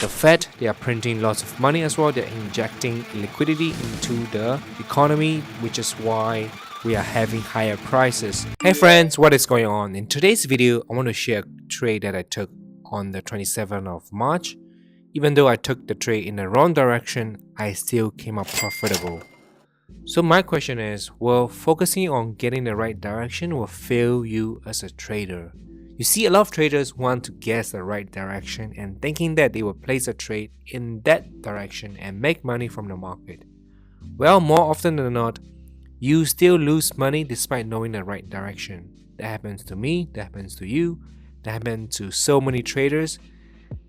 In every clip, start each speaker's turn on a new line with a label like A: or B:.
A: The Fed, they are printing lots of money as well. They're injecting liquidity into the economy, which is why we are having higher prices. Hey friends, what is going on? In today's video, I want to share a trade that I took on the 27th of March. Even though I took the trade in the wrong direction, I still came up profitable. So my question is, will focusing on getting the right direction will fail you as a trader? You see, a lot of traders want to guess the right direction and thinking that they will place a trade in that direction and make money from the market. Well, more often than not, you still lose money despite knowing the right direction. That happens to me, that happens to you, that happens to so many traders.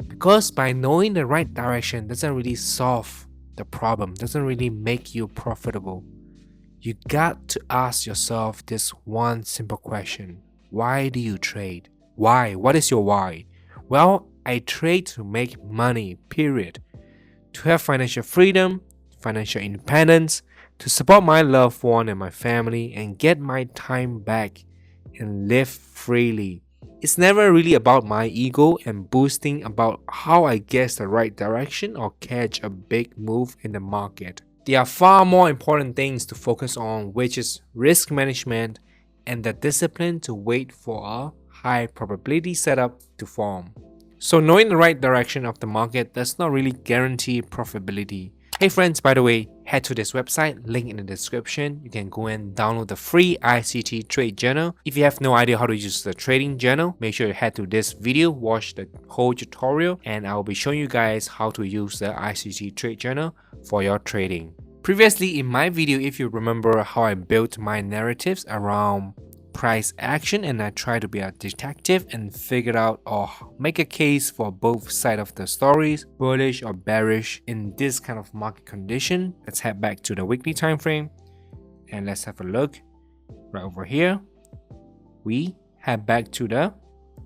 A: Because by knowing the right direction doesn't really solve the problem, doesn't really make you profitable. You got to ask yourself this one simple question. Why do you trade? Why? What is your why? Well, I trade to make money, period. To have financial freedom, financial independence, to support my loved one and my family and get my time back and live freely. It's never really about my ego and boosting about how I guess the right direction or catch a big move in the market. There are far more important things to focus on, which is risk management and the discipline to wait for a high probability setup to form. So knowing the right direction of the market does not really guarantee profitability. Hey friends, by the way, head to this website, link in the description. You can go and download the free ICT Trade Journal. If you have no idea how to use the trading journal, make sure you head to this video, watch the whole tutorial, and I will be showing you guys how to use the ICT Trade Journal for your trading. Previously in my video, if you remember how I built my narratives around price action and I try to be a detective and figure out or make a case for both sides of the stories, bullish or bearish in this kind of market condition. Let's head back to the weekly time frame and let's have a look. Right over here, we head back to the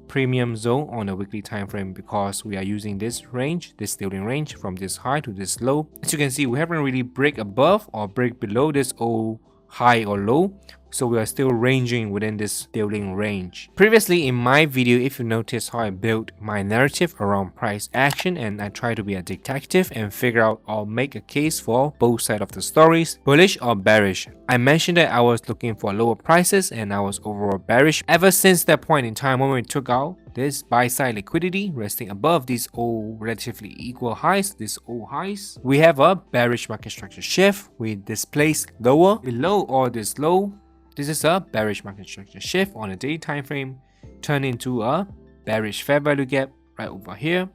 A: premium zone on the weekly time frame because we are using this range, this stealing range from this high to this low. As you can see, we haven't really break above or break below this old high or low, so we are still ranging within this stealing range. Previously in my video, if you notice how I built my narrative around price action and I try to be a detective and figure out or make a case for both sides of the stories, bullish or bearish. I mentioned that I was looking for lower prices and I was overall bearish. Ever since that point in time when we took out this buy side liquidity resting above these all relatively equal highs, these all highs, we have a bearish market structure shift. We displaced lower below all this low. This is a bearish market structure shift on a daily time frame, turn into a bearish fair value gap right over here,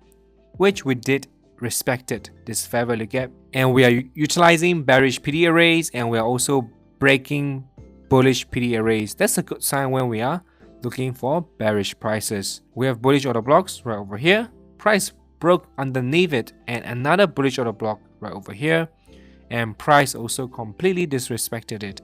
A: which we did respected this fair value gap, and we are utilizing bearish PD arrays and we are also breaking bullish PD arrays. That's a good sign when we are looking for bearish prices. We have bullish order blocks right over here. Price broke underneath it and another bullish order block right over here, and price also completely disrespected it.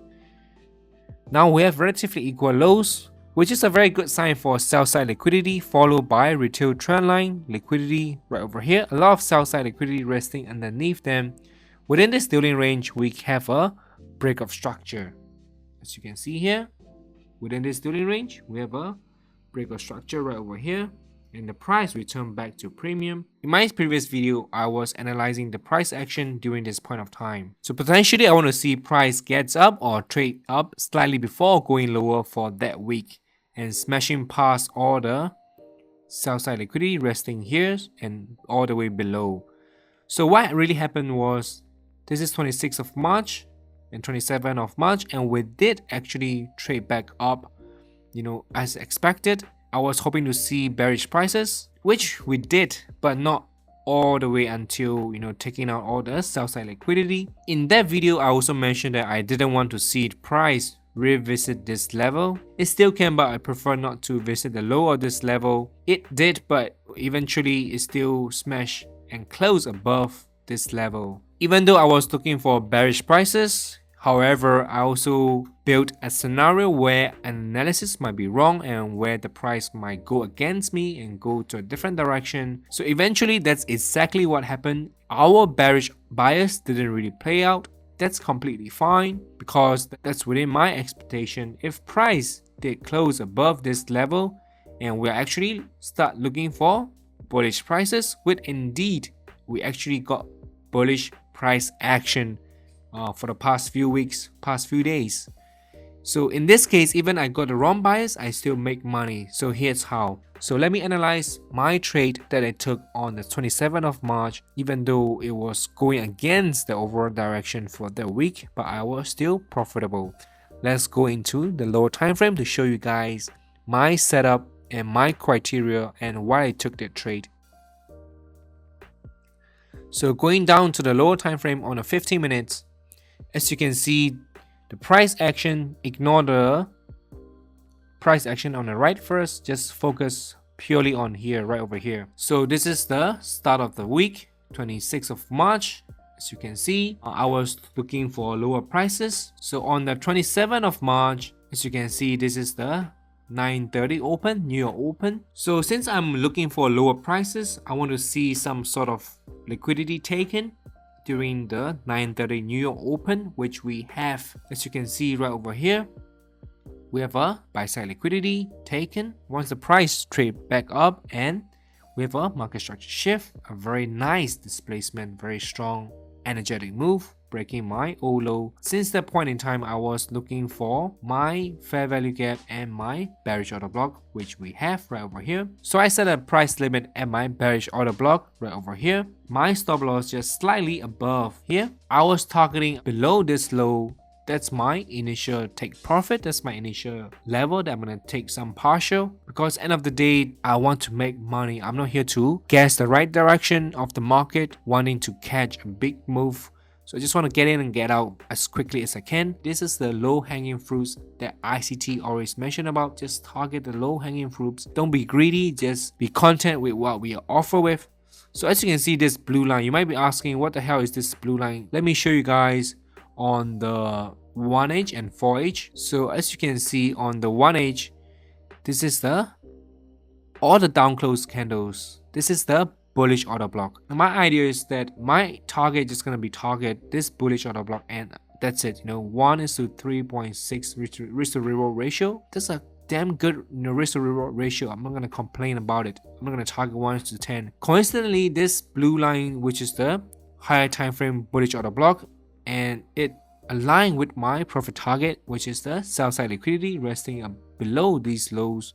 A: Now we have relatively equal lows, which is a very good sign for sell side liquidity followed by retail trendline liquidity right over here. A lot of sell side liquidity resting underneath them. Within this stealing range, we have a break of structure. As you can see here, within this stealing range, we have a break of structure right over here, and the price returned back to premium. In my previous video, I was analyzing the price action during this point of time. So potentially I want to see price gets up or trade up slightly before going lower for that week and smashing past all the sell side liquidity resting here and all the way below. So what really happened was, this is 26th of March and 27th of March, and we did actually trade back up, as expected. I was hoping to see bearish prices, which we did, but not all the way until, taking out all the sell side liquidity. In that video, I also mentioned that I didn't want to see the price revisit this level. It still can, but I prefer not to visit the low of this level. It did, but eventually it still smashed and closed above this level. Even though I was looking for bearish prices, however, I also built a scenario where analysis might be wrong and where the price might go against me and go to a different direction. So eventually that's exactly what happened. Our bearish bias didn't really play out. That's completely fine because that's within my expectation. If price did close above this level and we're actually start looking for bullish prices, with indeed we actually got bullish price action for the past few weeks, past few days. So in this case, even I got the wrong bias, I still make money. So here's how. So let me analyze my trade that I took on the 27th of March, even though it was going against the overall direction for the week, but I was still profitable. Let's go into the lower time frame to show you guys my setup and my criteria and why I took that trade. So going down to the lower time frame on the 15 minutes, as you can see, the price action, ignore the price action on the right first, just focus purely on here, right over here. So this is the start of the week, 26th of March. As you can see, I was looking for lower prices. So on the 27th of March, as you can see, this is the 9:30 open, New York open. So since I'm looking for lower prices, I want to see some sort of liquidity taken during the 9:30 New York open, which we have, as you can see right over here. We have a buy side liquidity taken once the price trade back up, and we have a market structure shift, a very nice displacement, very strong energetic move, breaking my old low. Since that point in time, I was looking for my fair value gap and my bearish order block, which we have right over here. So I set a price limit at my bearish order block right over here. My stop loss just slightly above here. I was targeting below this low. That's my initial take profit. That's my initial level that I'm going to take some partial, because end of the day, I want to make money. I'm not here to guess the right direction of the market, wanting to catch a big move. So I just want to get in and get out as quickly as I can. This is the low hanging fruits that ICT always mention about. Just target the low hanging fruits. Don't be greedy, just be content with what we offer with. So as you can see, this blue line, you might be asking, what the hell is this blue line? Let me show you guys on the 1H and 4H. So as you can see on the 1H, this is all the down close candles. This is the bullish order block. Now my idea is that my target is going to be target this bullish order block, and that's it. 1:3.6 risk to reward ratio. That's a damn good risk to reward ratio. I'm not going to complain about it. I'm not going to target 1:10. Coincidentally, this blue line, which is the higher time frame bullish order block, and it aligned with my profit target, which is the sell side liquidity resting below these lows.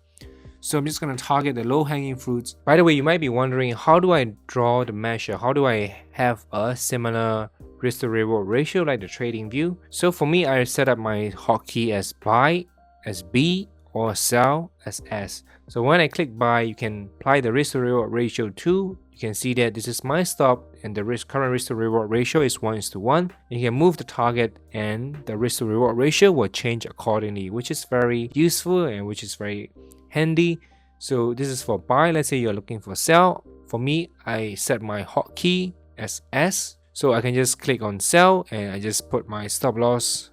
A: So I'm just going to target the low hanging fruits. By the way, you might be wondering, how do I draw the measure? How do I have a similar risk to reward ratio like the trading view? So for me, I set up my hotkey as buy as B or sell as S. So when I click buy, you can apply the risk to reward ratio to. You can see that this is my stop, and the current risk to reward ratio is 1:1. You can move the target, and the risk to reward ratio will change accordingly, which is very useful and which is very handy. So this is for buy. Let's say you're looking for sell. For me, I set my hotkey as S, so I can just click on sell and I just put my stop loss,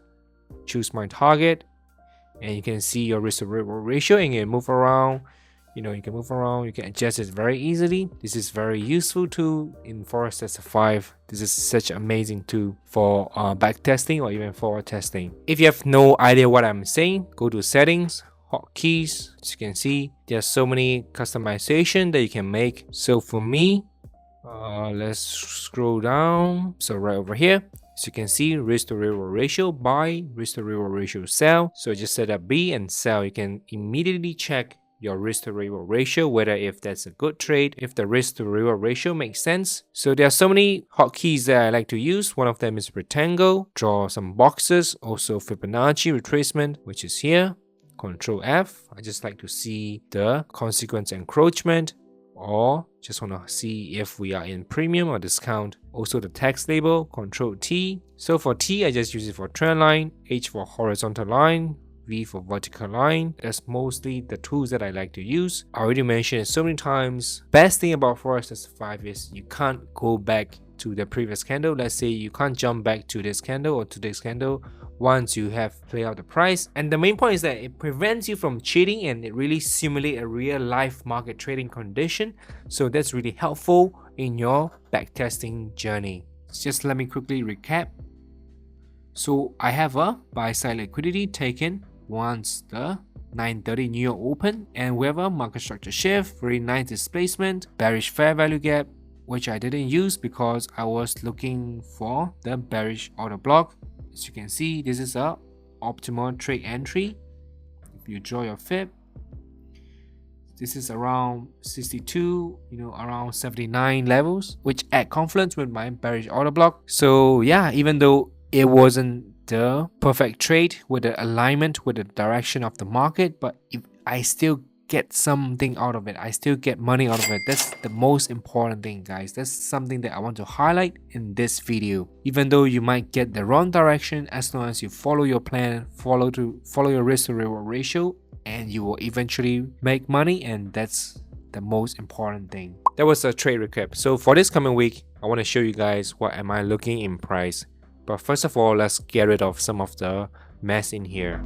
A: choose my target, and you can see your risk to reward ratio, and you can move around. You can move around, you can adjust it very easily. This is very useful tool in Forex Tester 5. This is such an amazing tool for back testing or even forward testing. If you have no idea what I'm saying, go to settings, hotkeys. As you can see, there's so many customization that you can make. So for me, let's scroll down. So right over here, as you can see, risk to reward ratio buy, risk to reward ratio sell. So just set up B and sell. You can immediately check your risk to reward ratio, whether if that's a good trade, if the risk to reward ratio makes sense. So there are so many hotkeys that I like to use. One of them is rectangle, draw some boxes, also Fibonacci retracement, which is here, Control F. I just like to see the consequence encroachment, or just want to see if we are in premium or discount. Also the text label, Control T. So for T, I just use it for trend line, H for horizontal line, V for vertical line. That's mostly the tools that I like to use. I already mentioned it so many times. Best thing about Forex Tester 5 is you can't go back to the previous candle. Let's say you can't jump back to this candle or to this candle once you have played out the price. And the main point is that it prevents you from cheating, and it really simulates a real life market trading condition. So that's really helpful in your backtesting journey. Just let me quickly recap. So I have a buy side liquidity taken once the 9:30 New York Open, and we have a market structure shift, very nice displacement, bearish fair value gap, which I didn't use because I was looking for the bearish order block. As you can see, this is a optimal trade entry. If you draw your fib, this is around 62, around 79 levels, which add confluence with my bearish order block. So yeah, even though it wasn't the perfect trade with the alignment with the direction of the market, but if I still get something out of it, I still get money out of it. That's the most important thing, guys. That's something that I want to highlight in this video. Even though you might get the wrong direction, as long as you follow your plan, follow your risk to reward ratio, and you will eventually make money, and that's the most important thing. That was a trade recap. So for this coming week, I want to show you guys what am I looking in price. But first of all, let's get rid of some of the mess in here.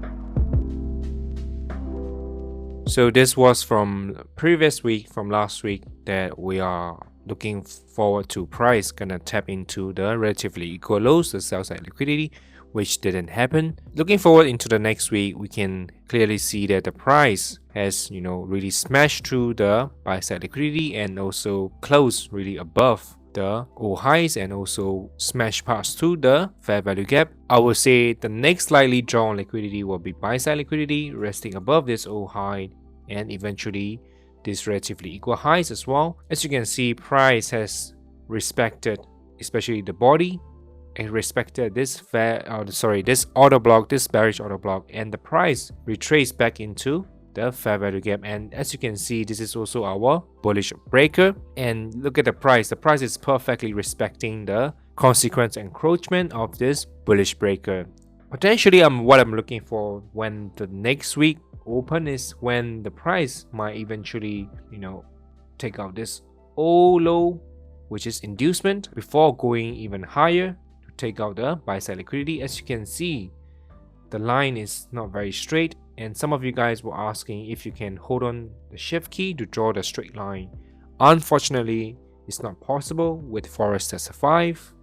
A: So this was from previous week, from last week, that we are looking forward to price gonna tap into the relatively equal lows, the sell side liquidity, which didn't happen. Looking forward into the next week, we can clearly see that the price has, really smashed through the buy side liquidity and also closed really above the old highs and also smash past through the fair value gap. I would say the next likely drawn liquidity will be buy side liquidity resting above this old high and eventually these relatively equal highs as well. As you can see, price has respected, especially the body, and respected this this order block, this bearish order block, and the price retraced back into the fair value gap. And as you can see, this is also our bullish breaker. And look at the price is perfectly respecting the consequence encroachment of this bullish breaker. Potentially, what I'm looking for when the next week open is when the price might eventually, take out this old low, which is inducement, before going even higher to take out the buy side liquidity. As you can see, the line is not very straight, and some of you guys were asking if you can hold on the shift key to draw the straight line. Unfortunately, it's not possible with Forex Tester 5.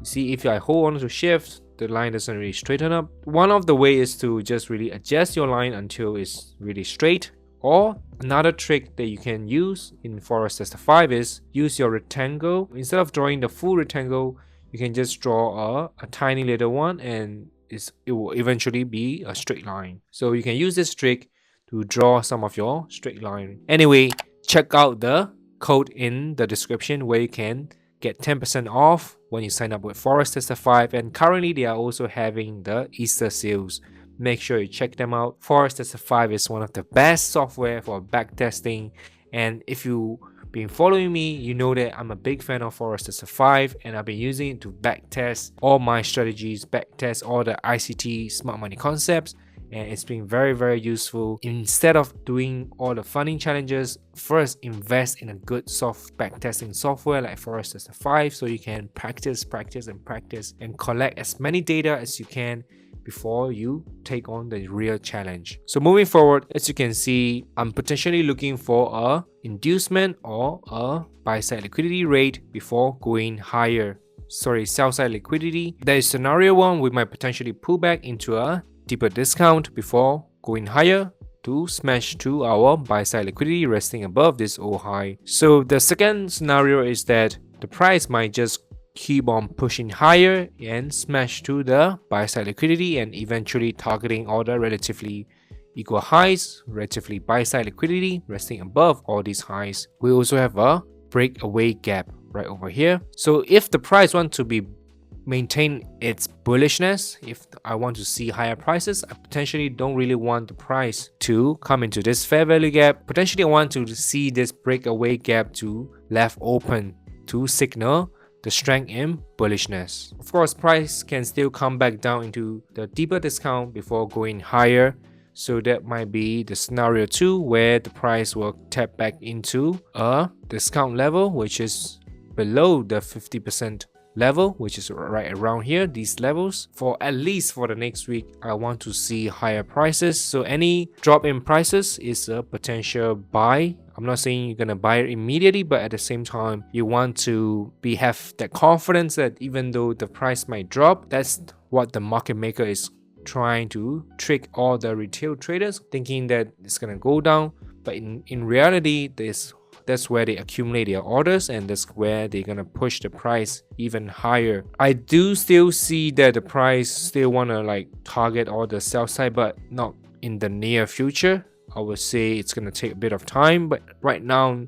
A: You see, if I hold on to shift, the line doesn't really straighten up. One of the ways is to just really adjust your line until it's really straight. Or another trick that you can use in Forex Tester 5 is use your rectangle. Instead of drawing the full rectangle, you can just draw a tiny little one, and it will eventually be a straight line. So you can use this trick to draw some of your straight line. Anyway, check out the code in the description where you can get 10% off when you sign up with Forex Tester 5, and currently they are also having the Easter sales. Make sure you check them out. Forex Tester 5 is one of the best software for backtesting, and if you've been following me, you know that I'm a big fan of Forex Tester 5, and I've been using it to backtest all my strategies, backtest all the ICT smart money concepts, and it's been very, very useful. Instead of doing all the funding challenges, first invest in a good backtesting software like Forex Tester 5 so you can practice and collect as many data as you can before you take on the real challenge. So moving forward, as you can see, I'm potentially looking for a inducement or a buy side liquidity rate before going higher. Sell side liquidity. There is scenario 1, we might potentially pull back into a deeper discount before going higher to smash to our buy side liquidity resting above this old high. So the second scenario is that the price might just keep on pushing higher and smash to the buy side liquidity and eventually targeting all the relatively equal highs, relatively buy side liquidity resting above all these highs. We also have a breakaway gap right over here. So if the price wants to maintain its bullishness, if I want to see higher prices, I potentially don't really want the price to come into this fair value gap. Potentially I want to see this breakaway gap to left open to signal the strength in bullishness. Of course, price can still come back down into the deeper discount before going higher. So that might be the scenario 2 where the price will tap back into a discount level which is below the 50% level, which is right around here, these levels. For at least for the next week, I want to see higher prices. So any drop in prices is a potential buy. I'm not saying you're gonna buy it immediately, but at the same time, you want to have that confidence that even though the price might drop, that's what the market maker is trying to trick all the retail traders thinking that it's gonna go down, but in reality that's where they accumulate their orders, and that's where they're gonna push the price even higher. I do still see that the price still wanna like target all the sell side, but not in the near future. I would say it's gonna take a bit of time, but right now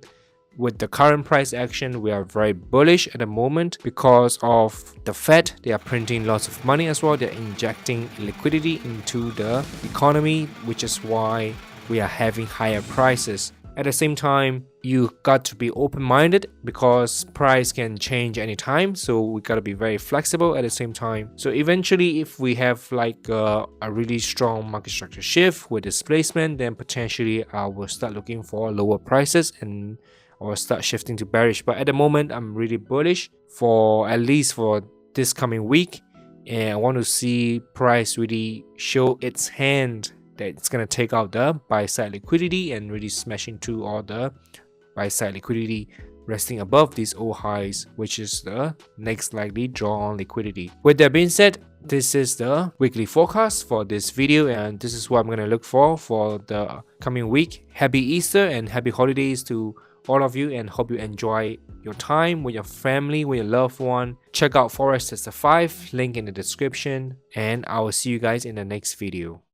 A: with the current price action, we are very bullish at the moment because of the Fed. They are printing lots of money as well. They're injecting liquidity into the economy, which is why we are having higher prices. At the same time, you got to be open-minded because price can change anytime, so we got to be very flexible at the same time. So eventually, if we have like a really strong market structure shift with displacement, then potentially I will start looking for lower prices and or start shifting to bearish. But at the moment, I'm really bullish for at least for this coming week, and I want to see price really show its hand that it's going to take out the buy side liquidity and really smash into all the buy side liquidity resting above these old highs, which is the next likely draw on liquidity. With that being said, this is the weekly forecast for this video, and this is what I'm going to look for the coming week. Happy Easter and happy holidays to all of you, and hope you enjoy your time with your family, with your loved one. Check out Forex Tester 5, link in the description, and I will see you guys in the next video.